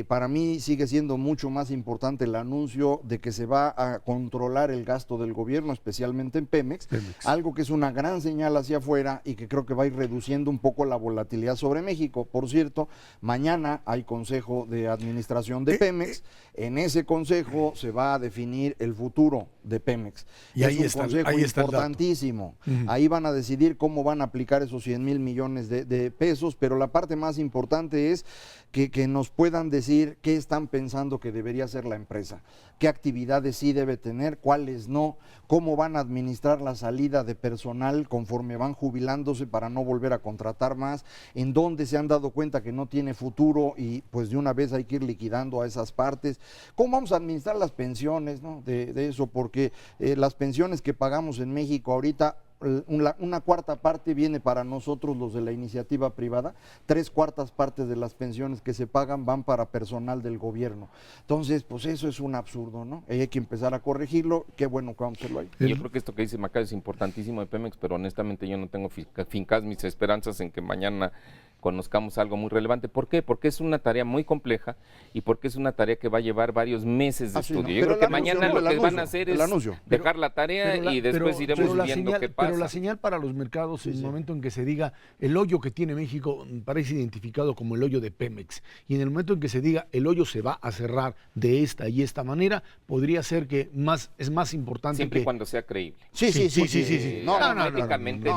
Speaker 4: Para mí sigue siendo mucho más importante el anuncio de que se va a controlar el gasto del gobierno, especialmente en Pemex, algo que es una gran señal hacia afuera y que creo que va a ir reduciendo un poco la volatilidad sobre México. Por cierto, mañana hay consejo de administración de Pemex. En ese consejo se va a definir el futuro de Pemex.
Speaker 1: Y
Speaker 4: es
Speaker 1: ahí
Speaker 4: un
Speaker 1: está,
Speaker 4: consejo
Speaker 1: ahí está
Speaker 4: importantísimo. Ahí van a decidir cómo van a aplicar esos 100,000 millones de pesos, pero la parte más importante es que nos puedan decir qué están pensando que debería hacer la empresa, qué actividades sí debe tener, cuáles no, cómo van a administrar la salida de personal conforme van jubilándose para no volver a contratar más, en dónde se han dado cuenta que no tiene futuro y pues de una vez hay que ir liquidando a esas partes, cómo vamos a administrar las pensiones, ¿no? de eso, porque las pensiones que pagamos en México ahorita, una cuarta parte viene para nosotros los de la iniciativa privada, 3/4 partes de las pensiones que se pagan van para personal del gobierno. Entonces, pues eso es un absurdo, ¿no? Hay que empezar a corregirlo, qué bueno que vamos a hacerlo ahí.
Speaker 3: Yo creo que esto que dice Macario es importantísimo de Pemex, pero honestamente yo no tengo fincadas mis esperanzas en que mañana conozcamos algo muy relevante. ¿Por qué? Porque es una tarea muy compleja y porque es una tarea que va a llevar varios meses de estudio.
Speaker 4: ¿No?
Speaker 3: Yo creo que mañana lo que van a hacer es dejar la tarea y después iremos viendo qué pasa.
Speaker 1: Pero la señal para los mercados, en el momento en que se diga el hoyo que tiene México, parece identificado como el hoyo de Pemex. Y en el momento en que se diga el hoyo se va a cerrar de esta y esta manera, podría ser que es más importante
Speaker 3: siempre
Speaker 1: que...
Speaker 3: y cuando sea creíble.
Speaker 1: Sí.
Speaker 3: Éticamente,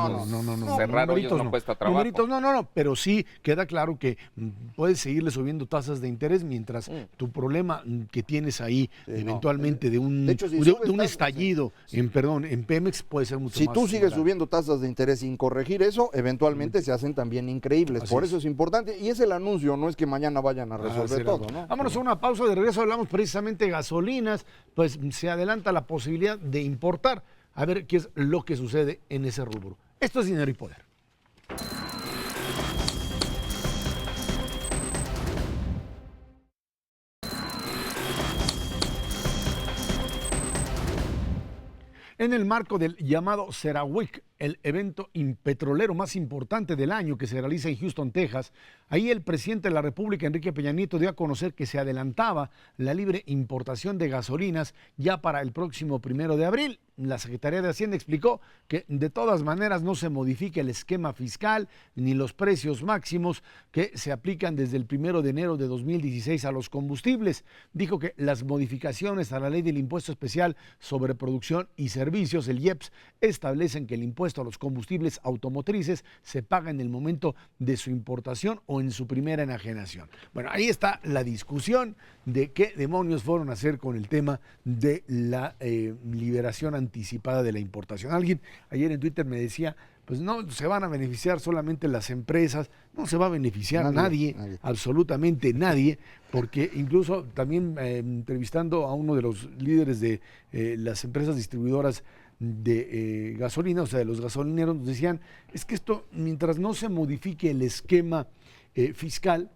Speaker 3: cerrar hoyos no cuesta trabajo.
Speaker 1: No, pero sí queda claro que puedes seguirle subiendo tasas de interés mientras tu problema que tienes ahí eventualmente de un estallido en Pemex puede ser mucho más.
Speaker 4: Si tú sigues subiendo tasas de interés sin corregir eso, eventualmente se hacen también increíbles. Por eso es importante, y es el anuncio, no es que mañana vayan a resolver todo, ¿no?
Speaker 1: Vámonos a una pausa, de regreso hablamos precisamente de gasolinas, pues se adelanta la posibilidad de importar, a ver qué es lo que sucede en ese rubro. Esto es Dinero y Poder. En el marco del llamado CERAWeek, el evento petrolero más importante del año que se realiza en Houston, Texas, ahí el presidente de la República, Enrique Peña Nieto, dio a conocer que se adelantaba la libre importación de gasolinas ya para el próximo 1 de abril. La Secretaría de Hacienda explicó que de todas maneras no se modifica el esquema fiscal ni los precios máximos que se aplican desde el 1 de enero de 2016 a los combustibles. Dijo que las modificaciones a la ley del impuesto especial sobre producción y servicios, el IEPS, establecen que el impuesto a los combustibles automotrices se paga en el momento de su importación o en su primera enajenación. Bueno, ahí está la discusión de qué demonios fueron a hacer con el tema de la liberación anticipada de la importación. Alguien ayer en Twitter me decía, pues no se van a beneficiar solamente las empresas, no se va a beneficiar nadie. Absolutamente nadie, porque incluso también entrevistando a uno de los líderes de las empresas distribuidoras de gasolina, o sea, de los gasolineros, nos decían, es que esto, mientras no se modifique el esquema fiscal,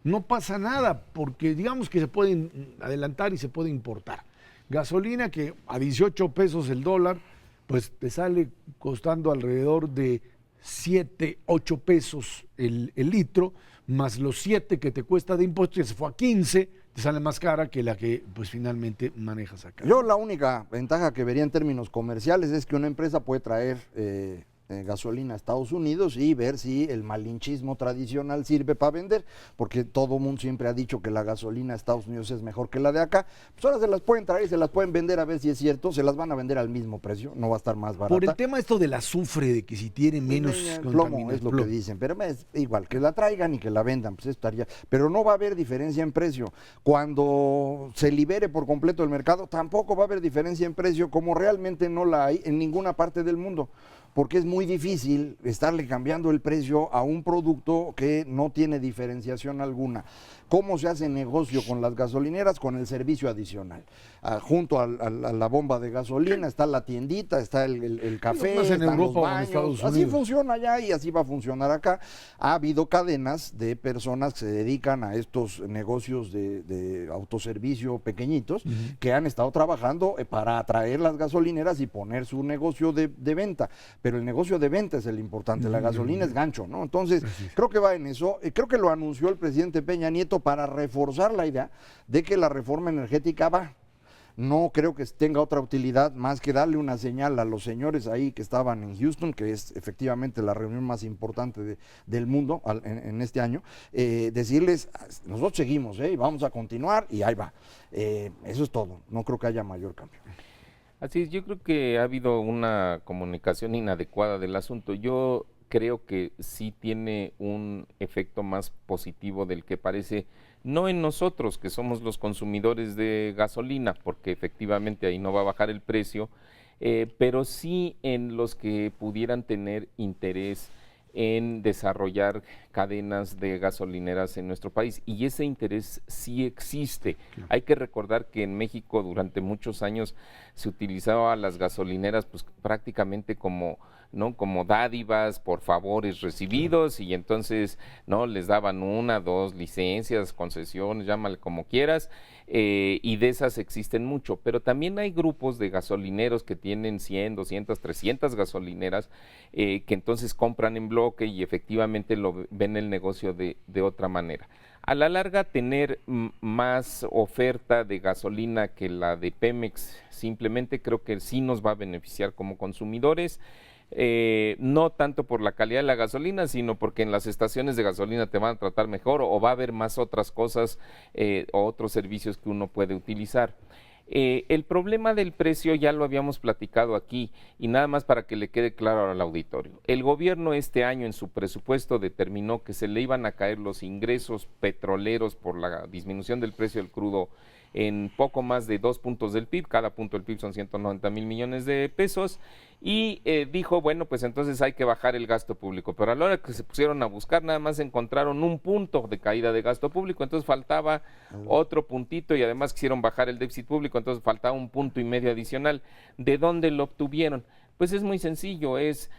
Speaker 1: no pasa nada, porque digamos que se pueden adelantar y se puede importar. Gasolina que a 18 pesos el dólar, pues te sale costando alrededor de 7, 8 pesos el litro, más los 7 que te cuesta de impuestos, ya se fue a 15, te sale más cara que la que pues finalmente manejas acá.
Speaker 4: Yo la única ventaja que vería en términos comerciales es que una empresa puede traer gasolina a Estados Unidos y ver si el malinchismo tradicional sirve para vender, porque todo mundo siempre ha dicho que la gasolina de Estados Unidos es mejor que la de acá. Pues ahora se las pueden traer y se las pueden vender a ver si es cierto, se las van a vender al mismo precio, no va a estar más barata.
Speaker 1: Por el tema esto del azufre, de que si tiene menos
Speaker 4: plomo es lo que dicen, pero es igual, que la traigan y que la vendan, pues estaría, pero no va a haber diferencia en precio. Cuando se libere por completo el mercado, tampoco va a haber diferencia en precio, como realmente no la hay en ninguna parte del mundo, porque es muy difícil estarle cambiando el precio a un producto que no tiene diferenciación alguna. ¿Cómo se hace negocio con las gasolineras? Con el servicio adicional. Junto a la bomba de gasolina está la tiendita, está el café,
Speaker 1: no
Speaker 4: están
Speaker 1: Europa
Speaker 4: los baños.
Speaker 1: o en Estados Unidos.
Speaker 4: Así funciona allá y así va a funcionar acá. Ha habido cadenas de personas que se dedican a estos negocios de autoservicio pequeñitos que han estado trabajando para atraer las gasolineras y poner su negocio de venta. Pero el negocio de venta es el importante, la gasolina es gancho, ¿no? Entonces, creo que va en eso. Creo que lo anunció el presidente Peña Nieto para reforzar la idea de que la reforma energética va. No creo que tenga otra utilidad más que darle una señal a los señores ahí que estaban en Houston, que es efectivamente la reunión más importante del mundo en este año, decirles, nosotros seguimos, y vamos a continuar y ahí va. Eso es todo, no creo que haya mayor cambio.
Speaker 3: Así es, yo creo que ha habido una comunicación inadecuada del asunto. Yo creo que sí tiene un efecto más positivo del que parece, no en nosotros que somos los consumidores de gasolina, porque efectivamente ahí no va a bajar el precio, pero sí en los que pudieran tener interés en desarrollar cadenas de gasolineras en nuestro país, y ese interés sí existe. Hay que recordar que en México durante muchos años se utilizaba las gasolineras pues prácticamente como dádivas por favores recibidos, y entonces les daban 1, 2 licencias, concesiones, llámale como quieras, y de esas existen mucho, pero también hay grupos de gasolineros que tienen 100, 200, 300 gasolineras que entonces compran en bloque y efectivamente ven el negocio de otra manera. A la larga, tener más oferta de gasolina que la de Pemex simplemente creo que sí nos va a beneficiar como consumidores. No tanto por la calidad de la gasolina, sino porque en las estaciones de gasolina te van a tratar mejor o va a haber más otras cosas o otros servicios que uno puede utilizar. El problema del precio ya lo habíamos platicado aquí y nada más para que le quede claro al auditorio. El gobierno este año en su presupuesto determinó que se le iban a caer los ingresos petroleros por la disminución del precio del crudo en poco más de 2 puntos del PIB, cada punto del PIB son 190,000 millones de pesos, y dijo, bueno, pues entonces hay que bajar el gasto público, pero a la hora que se pusieron a buscar nada más encontraron 1 punto de caída de gasto público, entonces faltaba otro puntito y además quisieron bajar el déficit público, entonces faltaba 1,5 puntos adicional. ¿De dónde lo obtuvieron? Pues es muy sencillo, es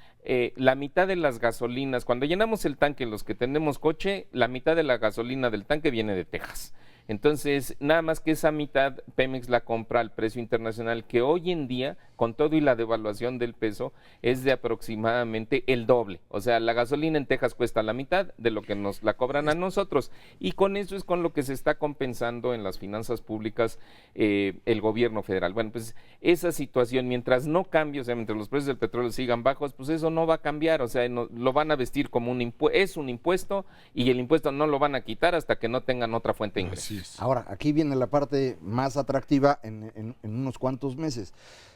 Speaker 3: la mitad de las gasolinas, cuando llenamos el tanque, los que tenemos coche, la mitad de la gasolina del tanque viene de Texas. Entonces, nada más que esa mitad Pemex la compra al precio internacional, que hoy en día con todo y la devaluación del peso, es de aproximadamente el doble. O sea, la gasolina en Texas cuesta la mitad de lo que nos la cobran a nosotros. Y con eso es con lo que se está compensando en las finanzas públicas el gobierno federal. Bueno, pues esa situación, mientras no cambie, o sea, mientras los precios del petróleo sigan bajos, pues eso no va a cambiar. O sea, lo van a vestir como un impuesto, es un impuesto, y el impuesto no lo van a quitar hasta que no tengan otra fuente de ingresos.
Speaker 4: Ahora, aquí viene la parte más atractiva en unos cuantos meses.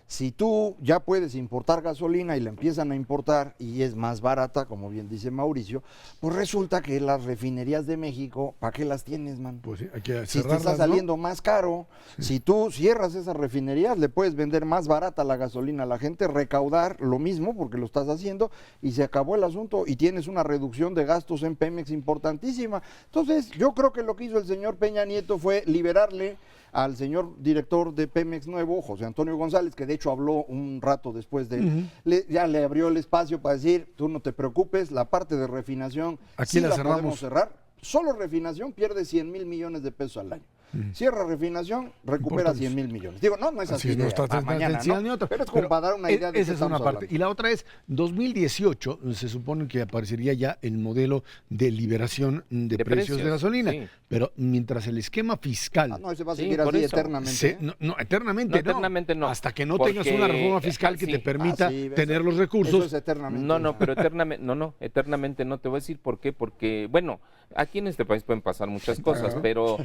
Speaker 4: Si tú ya puedes importar gasolina y la empiezan a importar y es más barata, como bien dice Mauricio, pues resulta que las refinerías de México, ¿para qué las tienes, man?
Speaker 1: Pues sí, hay que
Speaker 4: Si te
Speaker 1: cerrarlas,
Speaker 4: está saliendo más caro, si tú cierras esas refinerías, le puedes vender más barata la gasolina a la gente, recaudar lo mismo porque lo estás haciendo y se acabó el asunto y tienes una reducción de gastos en Pemex importantísima. Entonces, yo creo que lo que hizo el señor Peña Nieto fue liberarle al señor director de Pemex nuevo, José Antonio González, que de hecho habló un rato después de él, ya le abrió el espacio para decir, tú no te preocupes, la parte de refinación
Speaker 1: Aquí
Speaker 4: sí
Speaker 1: la
Speaker 4: la
Speaker 1: cerramos.
Speaker 4: podemos cerrar. Solo refinación pierde 100,000 millones de pesos al año. Cierra refinación, recupera
Speaker 1: Importante.
Speaker 4: 100,000 millones. Digo, no es así,
Speaker 1: Así no está
Speaker 4: para mañana,
Speaker 1: sencilla
Speaker 4: ¿no?
Speaker 1: ni otra.
Speaker 4: Pero es como para dar una idea de
Speaker 1: esa
Speaker 4: qué
Speaker 1: es una
Speaker 4: estamos
Speaker 1: parte.
Speaker 4: hablando.
Speaker 1: Y la otra es, 2018 se supone que aparecería ya el modelo de liberación de precios de
Speaker 3: precios,
Speaker 1: gasolina.
Speaker 3: sí.
Speaker 1: Pero mientras el esquema fiscal...
Speaker 4: Ah, no, ese va a
Speaker 3: Sí,
Speaker 4: seguir
Speaker 3: por
Speaker 4: así
Speaker 3: eso.
Speaker 4: eternamente.
Speaker 1: No, eternamente
Speaker 3: No,
Speaker 1: no.
Speaker 3: eternamente no.
Speaker 1: Hasta que no
Speaker 3: Porque,
Speaker 1: tengas una reforma fiscal que
Speaker 3: sí.
Speaker 1: te permita
Speaker 4: Sí, eso-
Speaker 1: tener los
Speaker 4: Eso
Speaker 1: recursos.
Speaker 4: es eternamente.
Speaker 3: No, pero eternamente no. Te voy a decir por qué. Porque, bueno, aquí en este país pueden pasar muchas cosas, pero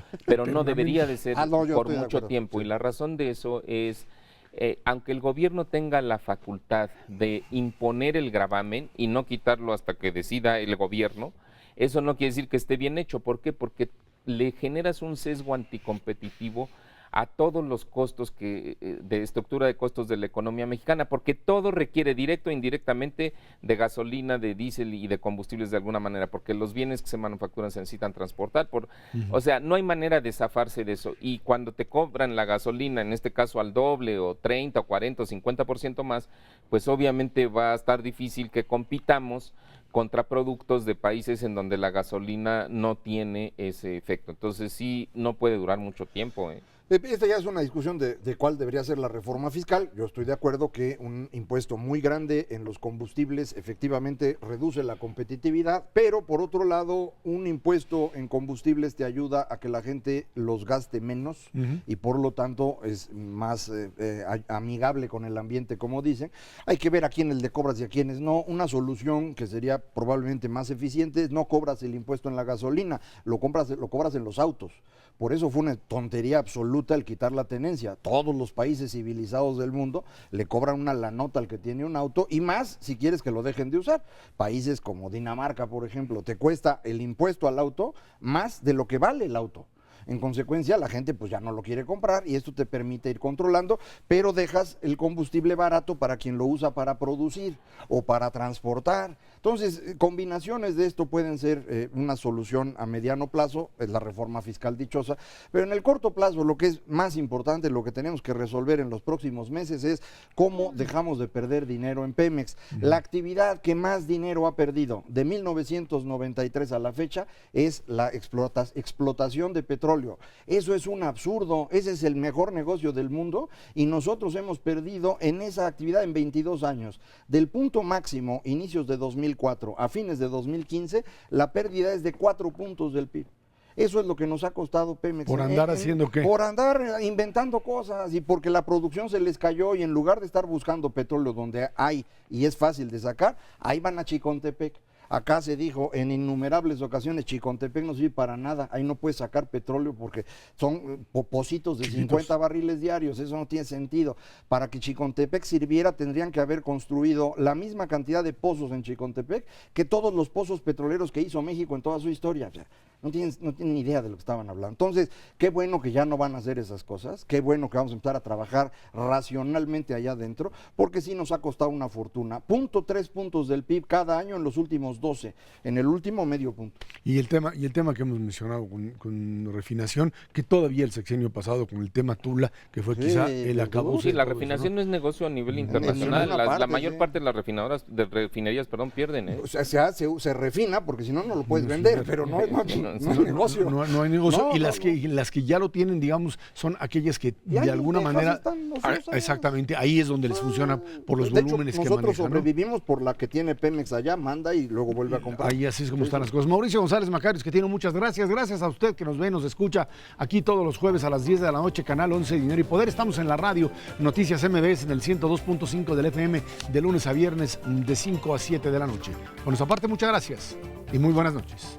Speaker 3: no debería de ser
Speaker 4: No, yo
Speaker 3: por
Speaker 4: estoy de
Speaker 3: mucho
Speaker 4: acuerdo,
Speaker 3: tiempo.
Speaker 4: sí.
Speaker 3: Y la razón de eso es, aunque el gobierno tenga la facultad de imponer el gravamen y no quitarlo hasta que decida el gobierno, eso no quiere decir que esté bien hecho. ¿Por qué? Porque le generas un sesgo anticompetitivo a todos los costos de estructura de costos de la economía mexicana, porque todo requiere directo e indirectamente de gasolina, de diésel y de combustibles de alguna manera, porque los bienes que se manufacturan se necesitan transportar, o sea, no hay manera de zafarse de eso. Y cuando te cobran la gasolina, en este caso al doble o 30 o 40 o 50% más, pues obviamente va a estar difícil que compitamos contra productos de países en donde la gasolina no tiene ese efecto. Entonces sí, no puede durar mucho tiempo.
Speaker 4: Esta ya es una discusión de cuál debería ser la reforma fiscal. Yo estoy de acuerdo que un impuesto muy grande en los combustibles efectivamente reduce la competitividad, pero por otro lado, un impuesto en combustibles te ayuda a que la gente los gaste menos y por lo tanto es más amigable con el ambiente, como dicen. Hay que ver a quiénes le cobras y a quiénes no. Una solución que sería probablemente más eficiente es no cobras el impuesto en la gasolina, lo cobras en los autos. Por eso fue una tontería absoluta el quitar la tenencia. Todos los países civilizados del mundo le cobran una lanota al que tiene un auto y más si quieres que lo dejen de usar. Países como Dinamarca, por ejemplo, te cuesta el impuesto al auto más de lo que vale el auto. En consecuencia, la gente pues ya no lo quiere comprar y esto te permite ir controlando, pero dejas el combustible barato para quien lo usa para producir o para transportar. Entonces, combinaciones de esto pueden ser una solución a mediano plazo, es la reforma fiscal dichosa, pero en el corto plazo lo que es más importante, lo que tenemos que resolver en los próximos meses es cómo dejamos de perder dinero en Pemex. La actividad que más dinero ha perdido de 1993 a la fecha es la explotación de petróleo. Eso es un absurdo, ese es el mejor negocio del mundo y nosotros hemos perdido en esa actividad en 22 años. Del punto máximo, inicios de 2004 a fines de 2015, la pérdida es de 4 puntos del PIB. Eso es lo que nos ha costado Pemex.
Speaker 1: ¿Por andar haciendo qué?
Speaker 4: Por andar inventando cosas y porque la producción se les cayó y en lugar de estar buscando petróleo donde hay y es fácil de sacar, ahí van a Chicontepec. Acá se dijo en innumerables ocasiones, Chicontepec no sirve para nada, ahí no puedes sacar petróleo porque son pocitos de 50 barriles diarios, eso no tiene sentido. Para que Chicontepec sirviera tendrían que haber construido la misma cantidad de pozos en Chicontepec que todos los pozos petroleros que hizo México en toda su historia. O sea, no tienen ni idea de lo que estaban hablando. Entonces, qué bueno que ya no van a hacer esas cosas, qué bueno que vamos a empezar a trabajar racionalmente allá adentro, porque sí nos ha costado una fortuna. 0.3 puntos del PIB cada año en los últimos 12, en el último medio punto.
Speaker 1: Y el tema que hemos mencionado con refinación, que todavía el sexenio pasado con el tema Tula, que fue quizá el acabose.
Speaker 3: Sí, la
Speaker 1: de todo
Speaker 3: refinación
Speaker 1: eso,
Speaker 3: no es negocio a nivel internacional.
Speaker 4: ninguna parte,
Speaker 3: La mayor
Speaker 4: sí.
Speaker 3: parte de las refinerías, pierden.
Speaker 4: O sea, se refina porque si no, no lo puedes vender, pero no es
Speaker 3: No,
Speaker 4: No hay negocio.
Speaker 1: No hay negocio.
Speaker 4: No,
Speaker 1: Y
Speaker 4: no,
Speaker 1: las que ya lo tienen, digamos, son aquellas que
Speaker 4: Y ahí
Speaker 1: de alguna
Speaker 4: Texas
Speaker 1: manera...
Speaker 4: están ociosas.
Speaker 1: Exactamente, ahí es donde les funciona por los
Speaker 4: De hecho,
Speaker 1: volúmenes que
Speaker 4: nosotros
Speaker 1: manejan, ¿no?
Speaker 4: sobrevivimos por la que tiene Pemex allá, manda y luego vuelve a comprar.
Speaker 1: Ahí así es como están las cosas. Mauricio González Macarios, que tiene muchas gracias. Gracias a usted que nos ve, nos escucha aquí todos los jueves a las 10 de la noche, Canal 11 Dinero y Poder. Estamos en la radio Noticias MBS en el 102.5 del FM de lunes a viernes de 5 a 7 de la noche. Por nuestra parte, muchas gracias y muy buenas noches.